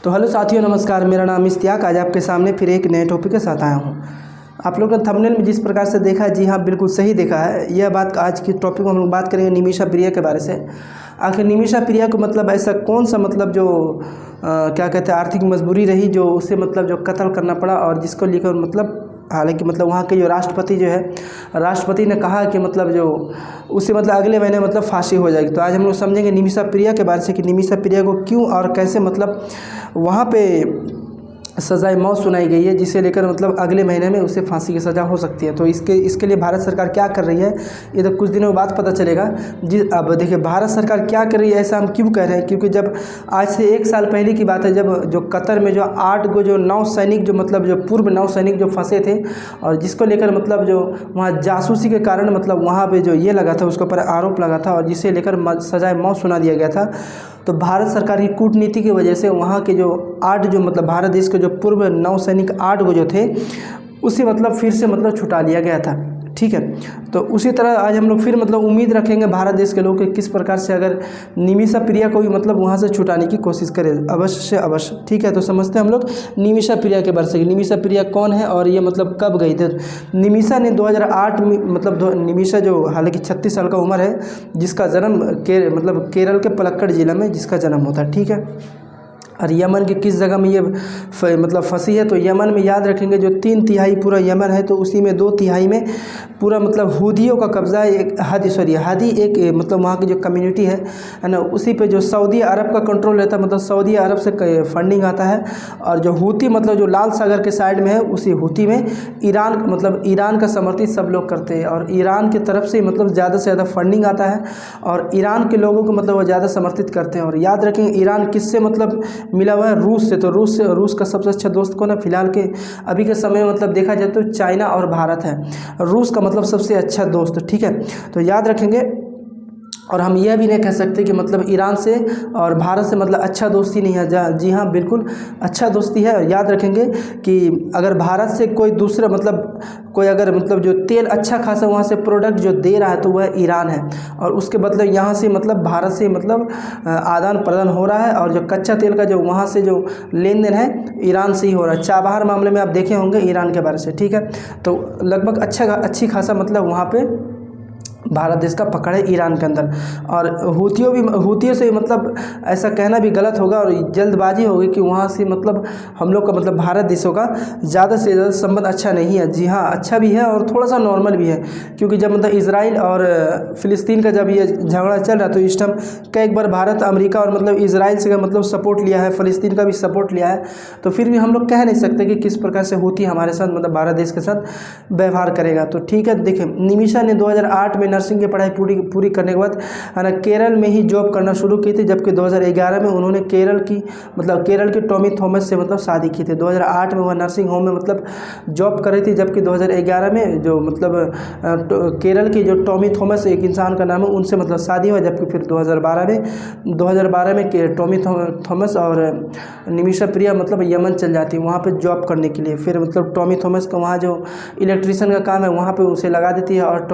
तो हेलो साथियों, नमस्कार। मेरा नाम इश्तियाक। आज आपके सामने फिर एक नए टॉपिक के साथ आया हूँ। आप लोगों ने थंबनेल में जिस प्रकार से देखा है, जी हाँ, बिल्कुल सही देखा है। यह बात आज की टॉपिक में हम लोग बात करेंगे निमिषा प्रिया के बारे से। आखिर निमिषा प्रिया को मतलब ऐसा कौन सा मतलब जो क्या कहते हैं आर्थिक मजबूरी रही जो उसे मतलब जो कत्ल करना पड़ा, और जिसको लेकर मतलब हालांकि मतलब वहाँ के जो राष्ट्रपति जो है, राष्ट्रपति ने कहा कि मतलब जो उससे मतलब अगले महीने मतलब फांसी हो जाएगी। तो आज हम लोग समझेंगे निमिषा प्रिया के बारे से कि निमिषा प्रिया को क्यों और कैसे मतलब वहाँ पे सज़ाए मौत सुनाई गई है, जिसे लेकर मतलब अगले महीने में उसे फांसी की सज़ा हो सकती है। तो इसके लिए भारत सरकार क्या कर रही है, ये तो कुछ दिनों बाद पता चलेगा। अब देखिए भारत सरकार क्या कर रही है, ऐसा हम क्यों कह रहे हैं, क्योंकि जब आज से 1 साल पहले की बात है, जब जो कतर में जो 8 गो जो नौ सैनिक जो मतलब जो पूर्व नौ सैनिक जो फंसे थे, और जिसको लेकर मतलब जो वहाँ जासूसी के कारण मतलब वहाँ पर जो ये लगा था, उसके ऊपर आरोप लगा था और जिसे लेकर सज़ाए मौत सुना दिया गया था। तो भारत सरकार की कूटनीति की वजह से वहाँ के जो 8 जो मतलब भारत देश के जो पूर्व नौ सैनिक 8 गो जो थे, उसे मतलब फिर से मतलब छुटा लिया गया था। ठीक है, तो उसी तरह आज हम लोग फिर मतलब उम्मीद रखेंगे भारत देश के लोग कि किस प्रकार से अगर निमिषा प्रिया को भी मतलब वहाँ से छुटाने की कोशिश करें, अवश्य से अवश्य। ठीक है, तो समझते हैं हम लोग निमिषा प्रिया के बारे से। निमिषा प्रिया कौन है और ये मतलब कब गई थी। निमिषा ने 2008 में मतलब निमिषा जो हालांकि 36 साल का उम्र है, जिसका जन्म मतलब केरल के पलक्कड़ जिला में जिसका जन्म होता है। ठीक है, और यमन के किस जगह में ये मतलब फंसी है, तो यमन में याद रखेंगे जो 3/3 पूरा यमन है, तो उसी में 2/3 में पूरा मतलब हुदियों का कब्जा है। एक हादी एक मतलब वहाँ की जो कम्युनिटी है ना, उसी पे जो सऊदी अरब का कंट्रोल रहता है, मतलब सऊदी अरब से फंडिंग आता है। और जो हूती मतलब जो लाल सागर के साइड में है, उसी हूती में ईरान मतलब ईरान का समर्थित सब लोग करते हैं, और ईरान की तरफ से मतलब ज़्यादा से ज़्यादा फंडिंग आता है, और ईरान के लोगों को मतलब वो ज़्यादा समर्थित करते हैं। और याद रखेंगे ईरान किससे मतलब मिला हुआ है, रूस से। तो रूस का सबसे अच्छा दोस्त कौन है फिलहाल के अभी के समय में मतलब देखा जाए तो चाइना और भारत है। रूस का मतलब सबसे अच्छा दोस्त। ठीक है, तो याद रखेंगे। और हम यह भी नहीं कह सकते कि मतलब ईरान से और भारत से मतलब अच्छा दोस्ती नहीं है। जी हाँ, बिल्कुल अच्छा दोस्ती है। और याद रखेंगे कि अगर भारत से कोई दूसरा मतलब कोई अगर मतलब जो तेल अच्छा खासा वहाँ से प्रोडक्ट जो दे रहा है, तो वह ईरान है, और उसके बदले यहाँ से मतलब भारत से मतलब आदान प्रदान हो रहा है। और जो कच्चा तेल का जो वहाँ से जो लेन देन है, ईरान से ही हो रहा है। चाबहार मामले में आप देखे होंगे ईरान के बारे से। ठीक है, तो लगभग अच्छी खासा मतलब वहाँ पे भारत देश का पकड़ है ईरान के अंदर। और हूतियों से मतलब ऐसा कहना भी गलत होगा और जल्दबाजी होगी कि वहाँ से मतलब हम लोग का मतलब भारत देशों का ज़्यादा से ज़्यादा संबंध अच्छा नहीं है। जी हाँ, अच्छा भी है और थोड़ा सा नॉर्मल भी है, क्योंकि जब मतलब इजराइल और फ़िलिस्तीन का जब ये झगड़ा चल रहा, तो इस टाइम कई बार भारत अमेरिका और मतलब इजराइल से मतलब सपोर्ट लिया है, फ़िलिस्तीन का भी सपोर्ट लिया है। तो फिर भी हम लोग कह नहीं सकते कि किस प्रकार से हूती हमारे साथ मतलब भारत देश के साथ व्यवहार करेगा। तो ठीक है, देखिए निमिषा ने 2008 में नर्सिंग की पढ़ाई पूरी करने के बाद है ना केरल में ही जॉब करना शुरू की थी, जबकि 2011 में उन्होंने केरल की टॉमी थॉमस से मतलब शादी की थी। 2008 में वह नर्सिंग होम में मतलब जॉब कर रही थी, जबकि 2011 में जो मतलब केरल की जो टॉमी थॉमस एक इंसान का नाम है, उनसे मतलब शादी हुआ। जबकि फिर 2012 में टॉमी थॉमस और निमिषा प्रिया मतलब यमन चल जाती है वहाँ पे जॉब करने के लिए। फिर मतलब टॉमी थॉमस का वहाँ जो इलेक्ट्रिशियन का काम है वहाँ पे उसे लगा देती है, और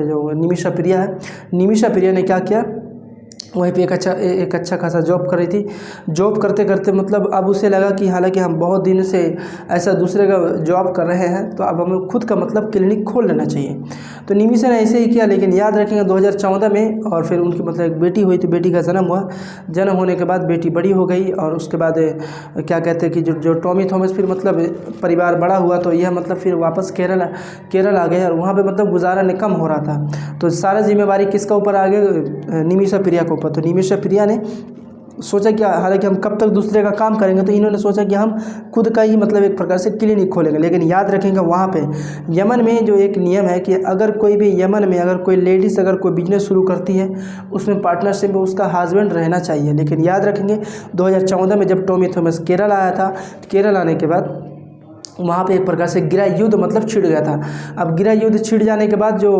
जो निमिषा प्रिया ने क्या किया, वहीं पे एक अच्छा खासा जॉब कर रही थी। जॉब करते करते मतलब अब उसे लगा कि हालांकि हम बहुत दिन से ऐसा दूसरे का जॉब कर रहे हैं, तो अब हमें खुद का मतलब क्लिनिक खोल लेना चाहिए। तो निमिषा ने ऐसे ही किया। लेकिन याद रखेंगे 2014 में और फिर उनकी मतलब एक बेटी हुई थी, बेटी का जन्म हुआ। जन्म होने के बाद बेटी बड़ी हो गई, और उसके बाद क्या कहते हैं कि जो टॉमी थॉमस फिर मतलब परिवार बड़ा हुआ, तो यह मतलब फिर वापस केरल आ गए, और वहाँ पर मतलब गुजारा कम हो रहा था। तो सारा जिम्मेवारी किसका ऊपर आ गया, निमिषा प्रिया को। तो निमिषा प्रिया ने सोचा कि हालांकि हम कब तक दूसरे का काम करेंगे, तो इन्होंने सोचा कि हम खुद का ही मतलब एक प्रकार से क्लिनिक खोलेंगे। लेकिन याद रखेंगे वहाँ पे यमन में जो एक नियम है कि अगर कोई भी यमन में अगर कोई लेडीज़ अगर कोई बिजनेस शुरू करती है, उसमें पार्टनरशिप में उसका हस्बैंड रहना चाहिए। लेकिन याद रखेंगे 2014 में जब टॉमी थॉमस केरल आया था, केरल आने के बाद वहाँ पे एक प्रकार से गृह युद्ध मतलब छिड़ गया था। अब गृह युद्ध छिड़ जाने के बाद जो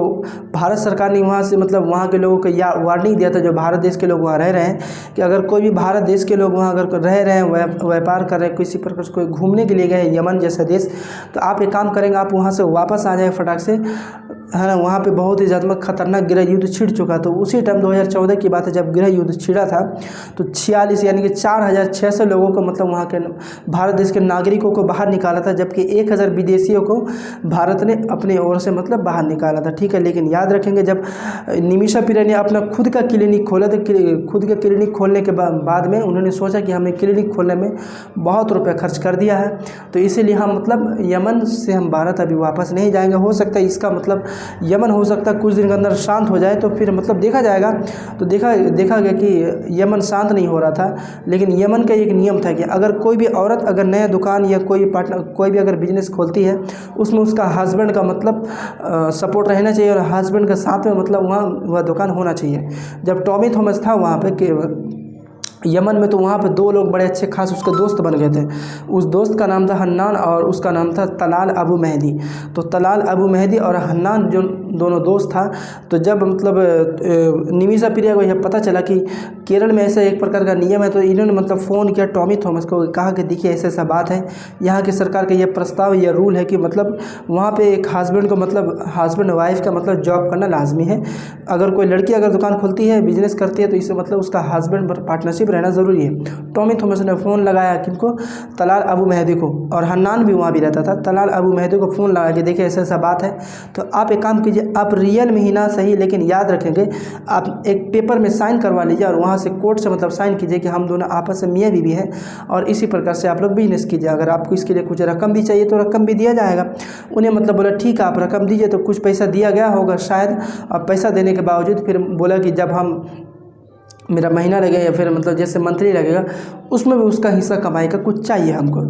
भारत सरकार ने वहाँ से मतलब वहाँ के लोगों को वार्निंग दिया था, जो भारत देश के लोग वहाँ रह रहे हैं, कि अगर कोई भी भारत देश के लोग वहाँ अगर रह रहे हैं, व्यापार कर रहे हैं, किसी प्रकार से कोई घूमने के लिए गए यमन जैसा देश, तो आप एक काम करेंगे, आप वहाँ से वापस आ जाए फटाक से, है ना, वहाँ पे बहुत ही ज़्यादा खतरनाक गृह युद्ध छिड़ चुका। तो उसी टाइम 2014 की बात है जब गृह युद्ध छिड़ा था, तो 46 यानी कि 4600 लोगों को मतलब वहाँ के भारत देश के नागरिकों को बाहर निकाला था, जबकि 1000 विदेशियों को भारत ने अपनी ओर से मतलब बाहर निकाला था। ठीक है, लेकिन याद रखेंगे जब निमिषा प्रिया ने अपना खुद का क्लिनिक खोला, तो खुद के क्लिनिक खोलने के बाद में उन्होंने सोचा कि हमें क्लिनिक खोलने में बहुत रुपये खर्च कर दिया है, तो इसीलिए हम मतलब यमन से हम भारत अभी वापस नहीं जाएंगे। हो सकता है इसका मतलब यमन हो सकता है कुछ दिन के अंदर शांत हो जाए, तो फिर मतलब देखा जाएगा। तो देखा गया कि यमन शांत नहीं हो रहा था, लेकिन यमन का एक नियम था कि अगर कोई भी औरत अगर नया दुकान या कोई पार्टनर कोई भी अगर बिजनेस खोलती है, उसमें उसका हस्बैंड का मतलब सपोर्ट रहना चाहिए, और हस्बैंड के साथ में मतलब वहाँ वह दुकान होना चाहिए। जब टॉमी थॉमस था वहाँ पे यमन में, तो वहाँ पे 2 लोग बड़े अच्छे खास उसके दोस्त बन गए थे। उस दोस्त का नाम था हन्नान और उसका नाम था तलाल अबू मेहदी। तो तलाल अबू मेहदी और हन्नान जो दोनों दोस्त था, तो जब मतलब निमिषा प्रिया को यह पता चला कि केरल में ऐसा एक प्रकार का नियम है, तो इन्होंने मतलब फ़ोन किया टॉमी थॉमस को, कहा कि देखिए ऐसा ऐसा बात है, यहाँ की सरकार का यह प्रस्ताव यह रूल है कि मतलब वहाँ पे एक हस्बैंड को मतलब हस्बैंड वाइफ का मतलब जॉब करना लाजमी है। अगर कोई लड़की अगर दुकान खोलती है, बिजनेस करती है, तो इससे मतलब उसका हस्बैंड पार्टनरशिप रहना ज़रूरी है। टॉमी थॉमस ने फ़ोन लगाया किनको, तलाल अबू मेहदी को, और हन्नान भी वहाँ भी रहता था। तलाल अबू मेहदी को फ़ोन लगा कि देखिए ऐसा ऐसा बात है, तो आप एक काम कीजिए, आप रियल में ही ना सही लेकिन याद रखेंगे, आप एक पेपर में साइन करवा लीजिए और वहाँ से कोर्ट से मतलब साइन कीजिए कि हम दोनों आपस में मियाँ बीवी हैं, और इसी प्रकार से आप लोग बिजनेस कीजिए। अगर आपको इसके लिए कुछ रकम भी चाहिए तो रकम भी दिया जाएगा। उन्हें मतलब बोला ठीक है आप रकम दीजिए, तो कुछ पैसा दिया गया होगा शायद। और पैसा देने के बावजूद फिर बोला कि जब हम मेरा महीना लगेगा या फिर मतलब जैसे मंथली लगेगा, उसमें भी उसका हिस्सा कमाई का कुछ चाहिए हमको।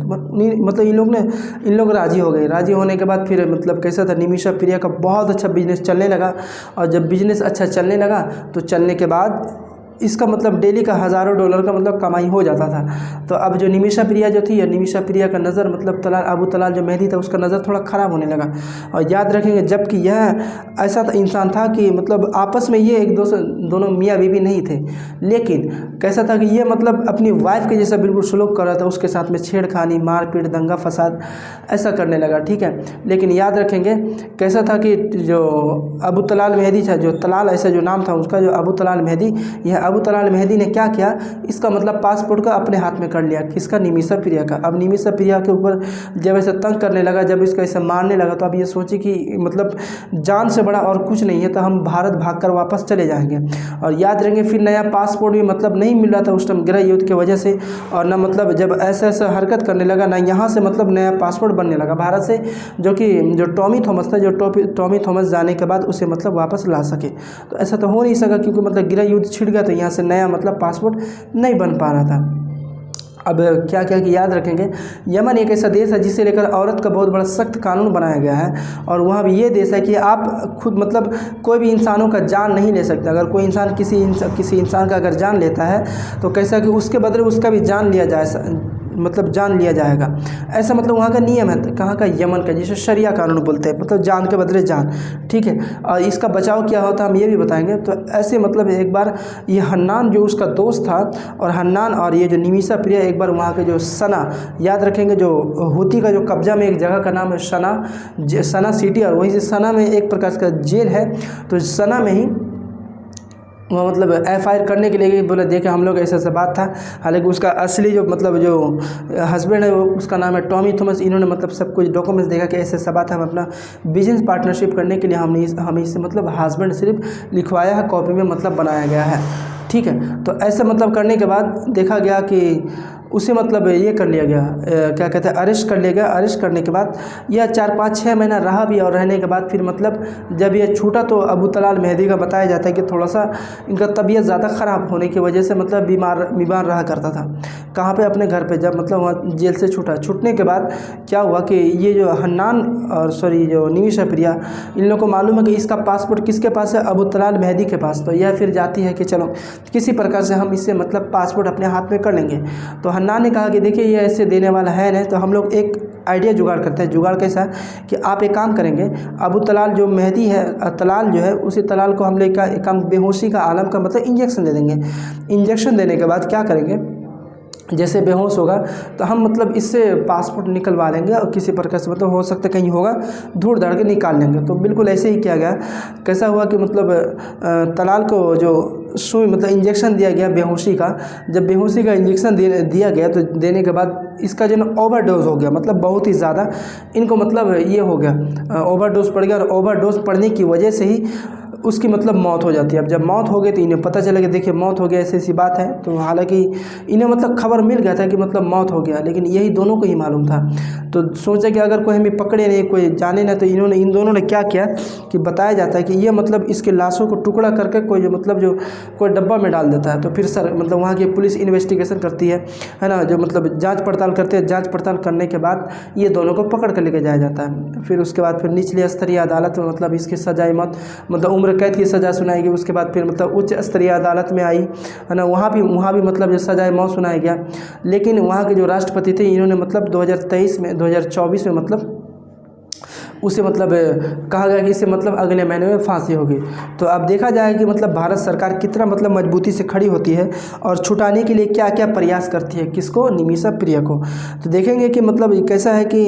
मतलब इन लोग राज़ी हो गए। राज़ी होने के बाद फिर मतलब कैसा था, निमिषा प्रिया का बहुत अच्छा बिजनेस चलने लगा, और जब बिजनेस अच्छा चलने लगा तो चलने के बाद इसका मतलब डेली का हज़ारों डॉलर का मतलब कमाई हो जाता था। तो अब जो निमिषा प्रिया जो थी, निमिषा प्रिया का नज़र मतलब तलाल जो मेहदी था उसका नज़र थोड़ा ख़राब होने लगा। और याद रखेंगे जबकि यह ऐसा इंसान था कि मतलब आपस में ये एक दोनों मियाँ बीवी नहीं थे, लेकिन कैसा था कि ये मतलब अपनी वाइफ के जैसा बिल्कुल सलूक कर रहा था, उसके साथ में छेड़खानी, मारपीट, दंगा फसाद ऐसा करने लगा। ठीक है, लेकिन याद रखेंगे कैसा था कि जो अबू तलाल मेहदी था, जो तलाल ऐसा जो नाम था उसका, जो अबू तलाल मेहदी, यह अबू तलाल मेहदी ने क्या किया, इसका मतलब पासपोर्ट का अपने हाथ में कर लिया। किसका? निमिषा प्रिया का। अब निमिषा प्रिया के ऊपर जब ऐसा तंग करने लगा, जब इसका ऐसा मारने लगा, तो अब ये सोची कि मतलब जान से बड़ा और कुछ नहीं है, तो हम भारत भागकर वापस चले जाएंगे। और याद रखेंगे फिर नया पासपोर्ट भी मतलब नहीं मिल रहा था उस टाइम गृह युद्ध की वजह से, और ना मतलब जब ऐसा हरकत करने लगा ना यहाँ से मतलब नया पासपोर्ट बनने लगा भारत से, जो टॉमी थॉमस था, जो टॉमी थॉमस जाने के बाद उसे मतलब वापस ला सके। तो ऐसा तो हो नहीं सका क्योंकि मतलब गृह युद्ध छिड़ गया, तो यहाँ से नया मतलब पासपोर्ट नहीं बन पा रहा था। अब क्या क्या कि याद रखेंगे, यमन एक ऐसा देश है जिसे लेकर औरत का बहुत बड़ा सख्त कानून बनाया गया है, और वहाँ भी ये देश है कि आप खुद मतलब कोई भी इंसानों का जान नहीं ले सकते। अगर कोई इंसान किसी इंसान का अगर जान लेता है, तो कैसा कि उसके बदले उसका भी जान लिया जाए, मतलब जान लिया जाएगा। ऐसा मतलब वहाँ का नियम है, कहाँ का? यमन का, जिसे शरिया कानून बोलते हैं, मतलब जान के बदले जान। ठीक है, और इसका बचाव क्या होता है हम ये भी बताएंगे। तो ऐसे मतलब एक बार ये हन्नान जो उसका दोस्त था, और हन्नान और ये जो निमिषा प्रिया एक बार वहाँ के जो सना, याद रखेंगे जो हूती का जो कब्जा में एक जगह का नाम है सना सिटी, और वहीं से सना में एक प्रकार का जेल है, तो सना में ही वहाँ मतलब FIR करने के लिए बोले, देखे हम लोग ऐसा बात था। हालांकि उसका असली जो मतलब जो हस्बैंड है वो उसका नाम है टॉमी थॉमस। इन्होंने मतलब सब कुछ डॉक्यूमेंट्स देखा कि ऐसा बात है, हम अपना बिजनेस पार्टनरशिप करने के लिए हमें इससे मतलब हस्बैंड सिर्फ लिखवाया है, कॉपी में मतलब बनाया गया है। ठीक है, तो ऐसा मतलब करने के बाद देखा गया कि उसे मतलब ये कर लिया गया, क्या कहते हैं, अरेस्ट कर लिया गया। अरेस्ट करने के बाद यह 4-5-6 महीना रहा भी, और रहने के बाद फिर मतलब जब ये छूटा, तो अबू तलाल मेहदी का बताया जाता है कि थोड़ा सा इनका तबीयत ज़्यादा ख़राब होने की वजह से मतलब बीमार रहा करता था। कहाँ पे? अपने घर पे। जब मतलब वहाँ जेल से छूटने के बाद क्या हुआ कि ये जो हन्नान और जो निमिषा प्रिया, इन लोगों को मालूम है कि इसका पासपोर्ट किसके पास है? अबू तलाल मेहदी के पास। तो यह फिर जाती है कि चलो किसी प्रकार से हम इससे मतलब पासपोर्ट अपने हाथ में कर लेंगे। तो हन्नान ने कहा कि देखिए ये ऐसे देने वाला है नहीं, तो हम लोग एक आइडिया जुगाड़ करते हैं। जुगाड़ कैसा है कि आप एक काम करेंगे, अबू तलाल जो मेहदी है, तलाल जो है, उसी तलाल को हम लोग एक काम बेहोशी का आलम का मतलब इंजेक्शन दे देंगे। इंजेक्शन देने के बाद क्या करेंगे, जैसे बेहोश होगा तो हम मतलब इससे पासपोर्ट निकलवा लेंगे और किसी प्रकार से मतलब हो सकता है कहीं होगा ढूंढ धाड़ के निकाल लेंगे। तो बिल्कुल ऐसे ही किया गया। कैसा हुआ कि मतलब तलाल को जो सुई मतलब इंजेक्शन दिया गया बेहोशी का, जब बेहोशी का इंजेक्शन दिया गया तो देने के बाद इसका जो ना ओवरडोज हो गया, मतलब बहुत ही ज़्यादा इनको मतलब ये हो गया, ओवरडोज पड़ गया और ओवरडोज पड़ने की वजह से ही उसकी मतलब मौत हो जाती है। अब जब मौत हो गई तो इन्हें पता चला कि देखिए मौत हो गया, ऐसी ऐसी बात है। तो हालांकि इन्हें मतलब खबर मिल गया था कि मतलब मौत हो गया, लेकिन यही दोनों को ही मालूम था। तो सोचा कि अगर कोई हमें पकड़े नहीं, कोई जाने ना, तो इन दोनों ने क्या किया कि बताया जाता है कि ये मतलब इसके लाशों को टुकड़ा करके कोई डब्बा में डाल देता है। तो फिर सर मतलब वहाँ की पुलिस इन्वेस्टिगेशन करती है ना, जो मतलब जाँच पड़ताल करते हैं। जाँच पड़ताल करने के बाद ये दोनों को पकड़ कर लेके जाया जाता है। फिर उसके बाद फिर निचली स्तरीय अदालत में मतलब इसकी सजाए मौत मतलब उम्र कैद की सज़ा सुनाई गई। उसके बाद फिर मतलब उच्च स्तरीय अदालत में आई है ना, वहाँ भी मतलब जो सजाए मौत सुनाया गया। लेकिन वहाँ के जो राष्ट्रपति थे इन्होंने मतलब 2024 में मतलब उसे मतलब कहा गया कि इसे मतलब अगले महीने में फांसी होगी। तो अब देखा जाए कि मतलब भारत सरकार कितना मतलब मजबूती से खड़ी होती है और छुटाने के लिए क्या क्या प्रयास करती है, किसको, निमिषा प्रिया को। तो देखेंगे कि मतलब कैसा है कि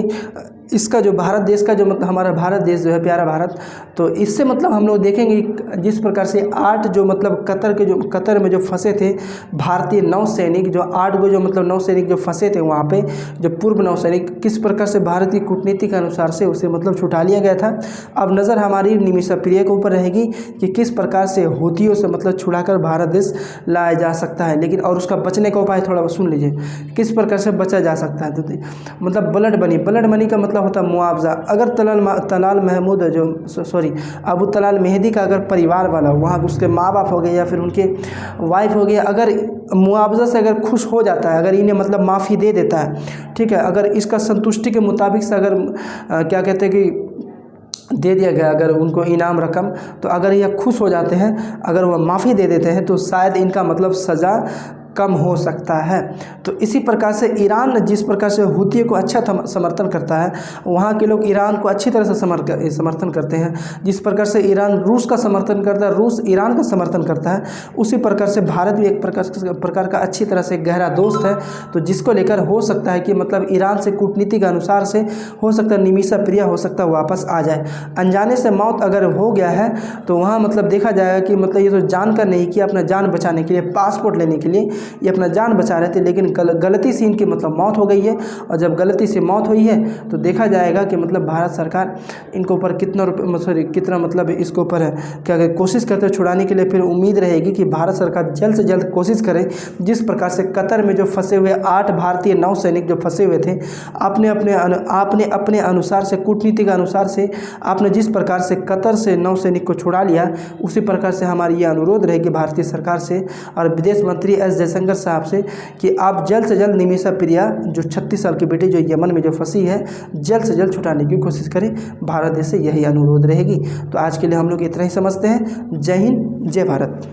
इसका जो भारत देश का जो मतलब हमारा भारत देश जो है प्यारा भारत, तो इससे मतलब हम लोग देखेंगे जिस प्रकार से 8 जो मतलब कतर में जो फंसे थे भारतीय नौसैनिक, जो 8 गो जो मतलब नौसैनिक जो फंसे थे वहाँ पे, जो पूर्व नौसैनिक, किस प्रकार से भारतीय कूटनीति के अनुसार से उसे मतलब छुटा लिया गया था। अब नज़र हमारी निमिषा प्रिया के ऊपर रहेगी कि किस प्रकार से हूथियों से मतलब छुड़ाकर भारत देश लाया जा सकता है। लेकिन और उसका बचने का उपाय थोड़ा सुन लीजिए, किस प्रकार से बचा जा सकता है। तो मतलब ब्लड मनी का मतलब होता है मुआवजा। अगर तलाल महमूद अबू तलाल मेहदी का अगर परिवार वाला, वहाँ उसके माँ बाप हो गए या फिर उनके वाइफ हो गए, अगर मुआवजा से अगर खुश हो जाता है, अगर इन्हें मतलब माफ़ी दे देता है, ठीक है, अगर इसका संतुष्टि के मुताबिक से अगर क्या कहते हैं कि दे दिया गया अगर उनको इनाम रकम, तो अगर यह खुश हो जाते हैं, अगर वह माफ़ी दे देते हैं तो शायद इनका मतलब सज़ा कम हो सकता है। तो इसी प्रकार से ईरान जिस प्रकार से हूथी को अच्छा समर्थन करता है, वहाँ के लोग ईरान को अच्छी तरह से समर्थन करते हैं। जिस प्रकार से ईरान रूस का समर्थन करता है, रूस ईरान का समर्थन करता है, उसी प्रकार से भारत भी एक प्रकार का अच्छी तरह से गहरा दोस्त है। तो जिसको लेकर हो सकता है कि मतलब ईरान से कूटनीति के अनुसार से हो सकता है निमिषा प्रिया हो सकता है वापस आ जाए। अनजाने से मौत अगर हो गया है तो वहाँ मतलब देखा जाएगा कि मतलब ये तो जानकर नहीं किया, अपना जान बचाने के लिए, पासपोर्ट लेने के लिए ये अपना जान बचा रहे थे, लेकिन गलती से इनकी मतलब मौत हो गई है। और जब गलती से मौत हुई है तो देखा जाएगा कि मतलब भारत सरकार इनके ऊपर कितना मतलब इसके ऊपर क्या कोशिश करते हैं छुड़ाने के लिए। फिर उम्मीद रहेगी कि भारत सरकार जल्द से जल्द कोशिश करे। जिस प्रकार से कतर में जो फंसे हुए 8 भारतीय नौसैनिक जो फंसे हुए थे, आपने अपने अनुसार से, कूटनीति के अनुसार से आपने जिस प्रकार से कतर से नौसैनिक को छुड़ा लिया, उसी प्रकार से हमारी ये अनुरोध रहेगी भारतीय सरकार से और विदेश मंत्री एस जयशंकर साहब से कि आप जल्द से जल्द निमिषा प्रिया जो 36 साल की बेटी जो यमन में जो फंसी है, जल्द से जल्द छुटाने की कोशिश करें। भारत देश से यही अनुरोध रहेगी। तो आज के लिए हम लोग इतना ही समझते हैं। जय हिंद, जय भारत।